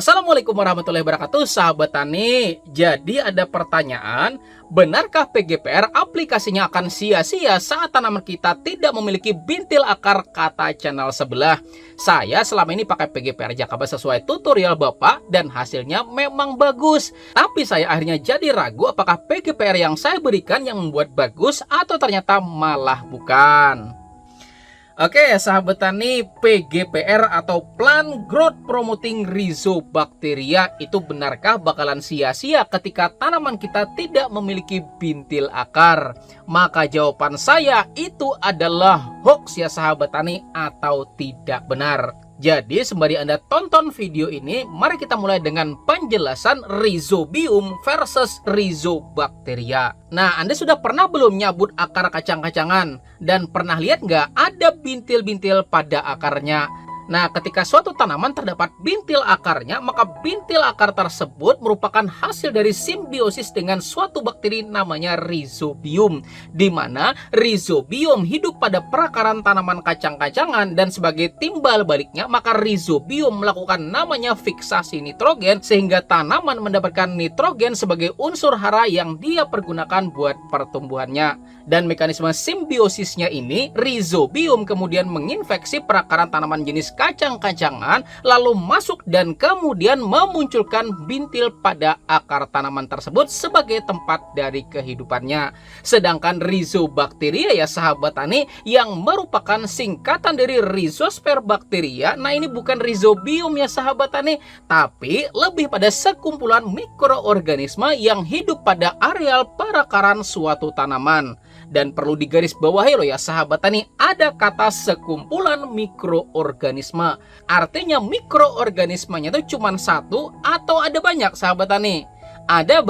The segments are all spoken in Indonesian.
Assalamualaikum warahmatullahi wabarakatuh, sahabat tani. Jadi ada pertanyaan, benarkah PGPR aplikasinya akan sia-sia saat tanaman kita tidak memiliki bintil akar, kata channel sebelah. Saya selama ini pakai PGPR Jakaba sesuai tutorial Bapak dan hasilnya memang bagus. Tapi saya akhirnya jadi ragu apakah PGPR yang saya berikan yang membuat bagus atau ternyata malah bukan. Oke, sahabat tani, PGPR atau Plant Growth Promoting Rhizobacteria itu benarkah bakalan sia-sia ketika tanaman kita tidak memiliki bintil akar? Maka jawaban saya itu adalah hoax ya sahabat tani, atau tidak benar. Jadi sembari Anda tonton video ini, mari kita mulai dengan penjelasan Rhizobium versus Rhizobacteria. Nah, Anda sudah pernah belum nyabut akar kacang-kacangan? Dan pernah lihat nggak ada bintil-bintil pada akarnya? Nah, ketika suatu tanaman terdapat bintil akarnya, maka bintil akar tersebut merupakan hasil dari simbiosis dengan suatu bakteri namanya Rhizobium, di mana Rhizobium hidup pada perakaran tanaman kacang-kacangan dan sebagai timbal baliknya, maka Rhizobium melakukan namanya fiksasi nitrogen sehingga tanaman mendapatkan nitrogen sebagai unsur hara yang dia pergunakan buat pertumbuhannya. Dan mekanisme simbiosisnya ini, Rhizobium kemudian menginfeksi perakaran tanaman jenis kacang-kacangan, lalu masuk dan kemudian memunculkan bintil pada akar tanaman tersebut sebagai tempat dari kehidupannya. Sedangkan Rhizobacteria ya sahabat tani, yang merupakan singkatan dari Rhizosphere bacteria, nah ini bukan Rhizobium ya sahabat tani, tapi lebih pada sekumpulan mikroorganisme yang hidup pada areal perakaran suatu tanaman. Dan perlu digarisbawahi loh ya sahabat tani, ada kata sekumpulan mikroorganisme. Artinya mikroorganismenya itu cuma satu atau ada banyak sahabat tani? Ada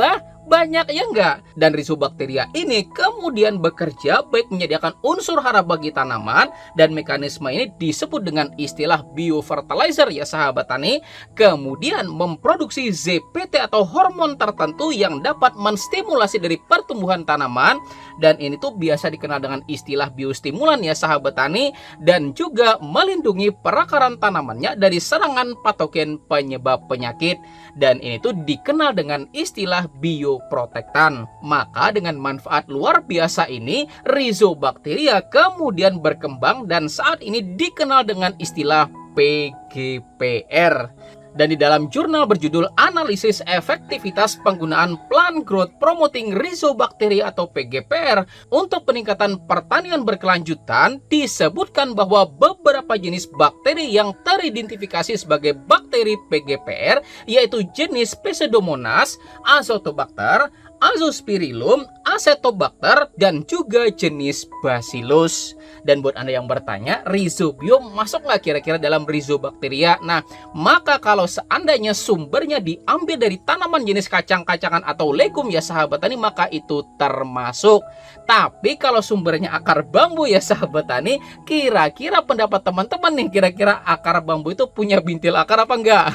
banyak ya enggak? Dan Rhizobacteria ini kemudian bekerja baik menyediakan unsur hara bagi tanaman, dan mekanisme ini disebut dengan istilah biofertilizer ya sahabat tani. Kemudian memproduksi ZPT atau hormon tertentu yang dapat menstimulasi dari pertumbuhan tanaman, dan ini tuh biasa dikenal dengan istilah biostimulan ya sahabat tani, dan juga melindungi perakaran tanamannya dari serangan patogen penyebab penyakit, dan ini tuh dikenal dengan istilah bioprotektan. Maka dengan manfaat luar biasa ini, Rhizobacteria kemudian berkembang dan saat ini dikenal dengan istilah PGPR. Dan di dalam jurnal berjudul Analisis Efektivitas Penggunaan Plant Growth Promoting Rhizobacteria atau PGPR untuk peningkatan pertanian berkelanjutan, disebutkan bahwa beberapa jenis bakteri yang teridentifikasi sebagai bakteri PGPR yaitu jenis Pseudomonas, Azotobacter, Azospirillum, Acetobacter, dan juga jenis Bacillus. Dan buat Anda yang bertanya, Rhizobium masuk nggak kira-kira dalam Rhizobacteria? Nah, maka kalau seandainya sumbernya diambil dari tanaman jenis kacang-kacangan atau legum ya sahabat tani, maka itu termasuk. Tapi kalau sumbernya akar bambu ya sahabat tani, kira-kira pendapat teman-teman nih, kira-kira akar bambu itu punya bintil akar apa enggak?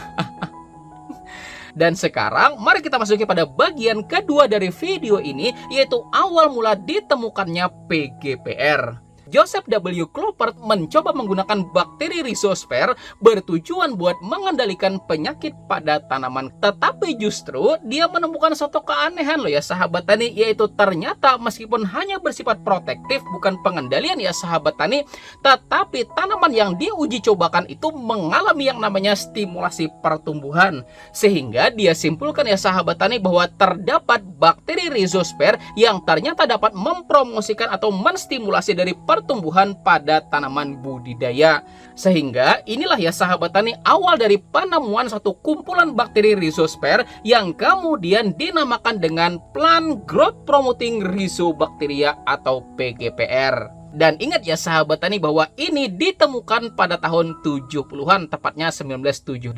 Dan sekarang mari kita masuki pada bagian kedua dari video ini, yaitu awal mula ditemukannya PGPR. Joseph W. Kloppert mencoba menggunakan bakteri Rhizosphere bertujuan buat mengendalikan penyakit pada tanaman. Tetapi justru dia menemukan suatu keanehan loh ya sahabat tani, yaitu ternyata meskipun hanya bersifat protektif bukan pengendalian ya sahabat tani, tetapi tanaman yang diuji cobakan itu mengalami yang namanya stimulasi pertumbuhan. Sehingga dia simpulkan ya sahabat tani bahwa terdapat bakteri Rhizosphere yang ternyata dapat mempromosikan atau menstimulasi dari pertumbuhan pada tanaman budidaya. Sehingga inilah ya sahabat tani awal dari penemuan satu kumpulan bakteri Rhizosphere yang kemudian dinamakan dengan Plant Growth Promoting Rhizobacteria atau PGPR. Dan ingat ya sahabat tani bahwa ini ditemukan pada tahun 70-an, tepatnya 1978.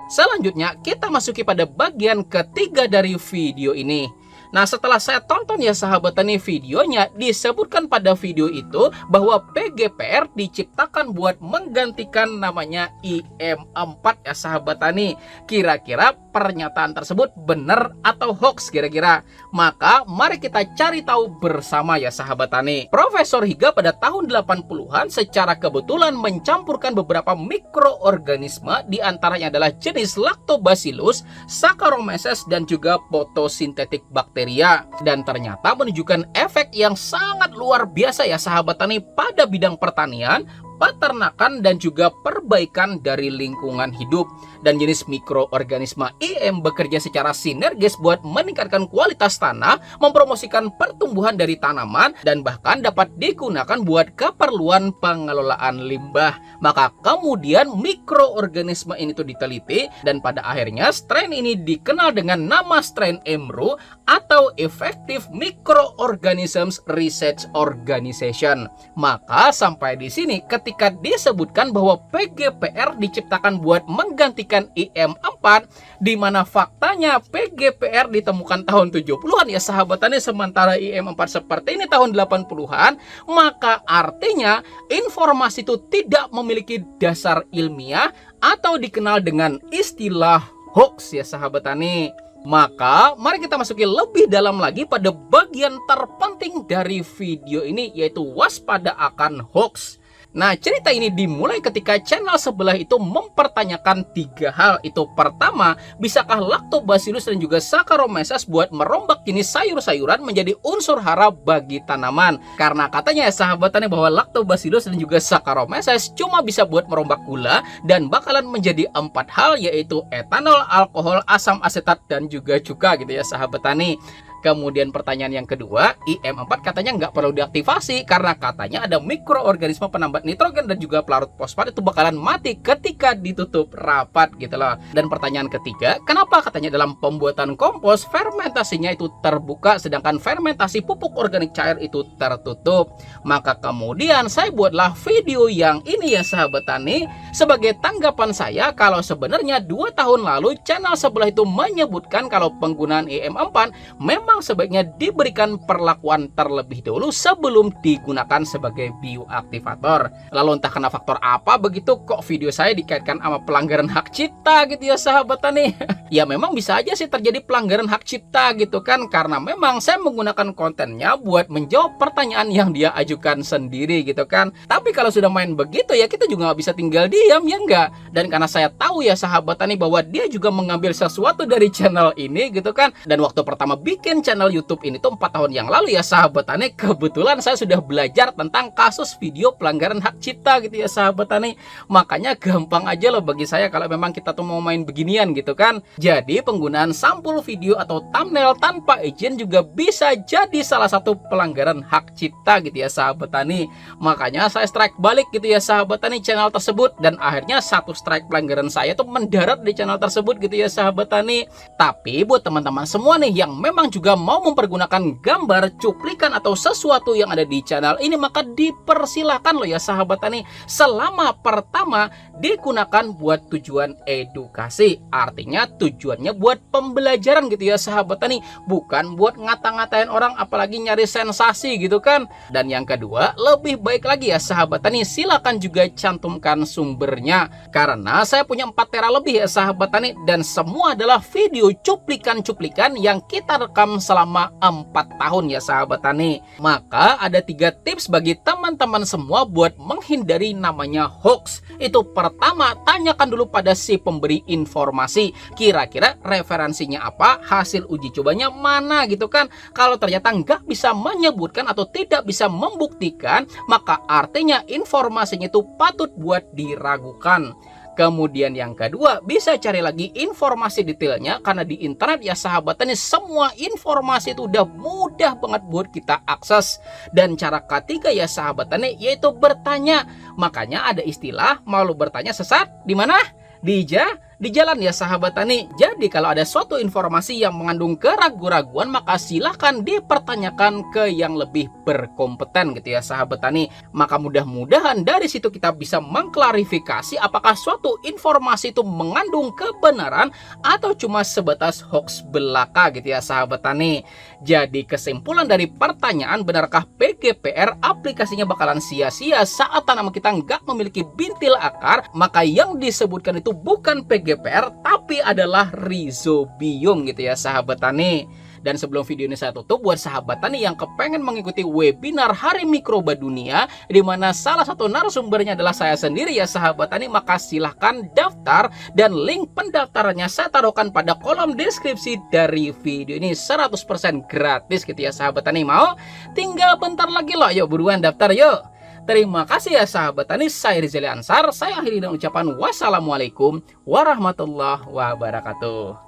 Selanjutnya kita masuki pada bagian ketiga dari video ini. Nah, setelah saya tonton ya sahabat tani videonya, disebutkan pada video itu bahwa PGPR diciptakan buat menggantikan namanya IM4 ya sahabat tani. Kira-kira pernyataan tersebut benar atau hoax kira-kira? Maka mari kita cari tahu bersama ya sahabat tani. Profesor Higa pada tahun 80-an secara kebetulan mencampurkan beberapa mikroorganisme, diantaranya adalah jenis Lactobacillus, Saccharomyces, dan juga fotosintetik bakteria, dan ternyata menunjukkan efek yang sangat luar biasa ya sahabat tani pada bidang pertanian, peternakan, dan juga perbaikan dari lingkungan hidup. Dan jenis mikroorganisme IM bekerja secara sinergis buat meningkatkan kualitas tanah, mempromosikan pertumbuhan dari tanaman, dan bahkan dapat digunakan buat keperluan pengelolaan limbah. Maka kemudian mikroorganisme ini tuh diteliti, dan pada akhirnya strain ini dikenal dengan nama strain EMRU atau Effective Microorganisms Research Organization. Maka sampai di sini ketika disebutkan bahwa PGPR diciptakan buat menggantikan IM4, di mana faktanya PGPR ditemukan tahun 70-an ya sahabat tani, sementara IM4 seperti ini tahun 80-an, maka artinya informasi itu tidak memiliki dasar ilmiah atau dikenal dengan istilah hoax ya sahabat tani. Maka mari kita masuki lebih dalam lagi pada bagian terpenting dari video ini, yaitu waspada akan hoax. Nah, cerita ini dimulai ketika channel sebelah itu mempertanyakan 3 hal. Itu pertama, bisakah Lactobacillus dan juga Saccharomyces buat merombak jenis sayur-sayuran menjadi unsur hara bagi tanaman? Karena katanya ya sahabat tani bahwa Lactobacillus dan juga Saccharomyces cuma bisa buat merombak gula dan bakalan menjadi 4 hal, yaitu etanol, alkohol, asam asetat, dan juga cuka gitu ya sahabat tani. Kemudian pertanyaan yang kedua, IM4 katanya nggak perlu diaktifasi karena katanya ada mikroorganisme penambat nitrogen dan juga pelarut fosfat itu bakalan mati ketika ditutup rapat gitu loh. Dan pertanyaan ketiga, kenapa katanya dalam pembuatan kompos fermentasinya itu terbuka sedangkan fermentasi pupuk organik cair itu tertutup? Maka kemudian saya buatlah video yang ini ya sahabat tani sebagai tanggapan saya kalau sebenarnya 2 tahun lalu channel sebelah itu menyebutkan kalau penggunaan IM4 memang sebaiknya diberikan perlakuan terlebih dahulu sebelum digunakan sebagai bioaktivator. Lalu entah kena faktor apa begitu kok video saya dikaitkan sama pelanggaran hak cipta gitu ya sahabat tani. Ya memang bisa aja sih terjadi pelanggaran hak cipta gitu kan, karena memang saya menggunakan kontennya buat menjawab pertanyaan yang dia ajukan sendiri gitu kan. Tapi kalau sudah main begitu ya kita juga nggak bisa tinggal diam ya enggak. Dan karena saya tahu ya sahabat tani bahwa dia juga mengambil sesuatu dari channel ini gitu kan. Dan waktu pertama bikin channel YouTube ini tuh 4 tahun yang lalu ya sahabat tani, kebetulan saya sudah belajar tentang kasus video pelanggaran hak cipta gitu ya sahabat tani. Makanya gampang aja loh bagi saya kalau memang kita tuh mau main beginian gitu kan. Jadi penggunaan sampul video atau thumbnail tanpa izin juga bisa jadi salah satu pelanggaran hak cipta gitu ya sahabat tani. Makanya saya strike balik gitu ya sahabat tani channel tersebut, dan akhirnya 1 strike pelanggaran saya tuh mendarat di channel tersebut gitu ya sahabat tani. Tapi buat teman-teman semua nih yang memang juga mau mempergunakan gambar, cuplikan atau sesuatu yang ada di channel ini, maka dipersilahkan loh ya sahabat tani, selama pertama digunakan buat tujuan edukasi. Artinya tujuannya buat pembelajaran gitu ya sahabat tani, bukan buat ngata-ngatain orang apalagi nyari sensasi gitu kan. Dan yang kedua, lebih baik lagi ya sahabat tani, silakan juga cantumkan sumbernya, karena saya punya 4 tera lebih ya sahabat tani, dan semua adalah video cuplikan-cuplikan yang kita rekam selama 4 tahun ya sahabat tani. Maka ada 3 tips bagi teman-teman semua buat menghindari namanya hoax. Itu pertama, tanyakan dulu pada si pemberi informasi, kira-kira referensinya apa, hasil uji cobanya mana gitu kan. Kalau ternyata nggak bisa menyebutkan atau tidak bisa membuktikan, maka artinya informasinya itu patut buat diragukan. Kemudian yang kedua, bisa cari lagi informasi detailnya, karena di internet ya sahabat tani semua informasi itu udah mudah banget buat kita akses. Dan cara ketiga ya sahabat tani yaitu bertanya. Makanya ada istilah malu bertanya sesat di mana? Di di jalan ya sahabat tani. Jadi kalau ada suatu informasi yang mengandung keraguan-raguan, maka silahkan dipertanyakan ke yang lebih berkompeten gitu ya sahabat tani. Maka mudah-mudahan dari situ kita bisa mengklarifikasi apakah suatu informasi itu mengandung kebenaran atau cuma sebatas hoax belaka gitu ya sahabat tani. Jadi kesimpulan dari pertanyaan, benarkah PGPR aplikasinya bakalan sia-sia saat tanaman kita nggak memiliki bintil akar? Maka yang disebutkan itu bukan PGPR tapi adalah Rhizobium gitu ya sahabat tani. Dan sebelum video ini saya tutup, buat sahabat tani yang kepengen mengikuti webinar Hari Mikroba Dunia, di mana salah satu narasumbernya adalah saya sendiri ya sahabat tani, maka silahkan daftar dan link pendaftarannya saya taruhkan pada kolom deskripsi dari video ini 100% gratis gitu ya sahabat tani. Mau? Tinggal bentar lagi loh, yuk buruan daftar yuk. Terima kasih ya sahabat tani, saya Rizali Ansar, saya akhiri dengan ucapan wassalamualaikum warahmatullahi wabarakatuh.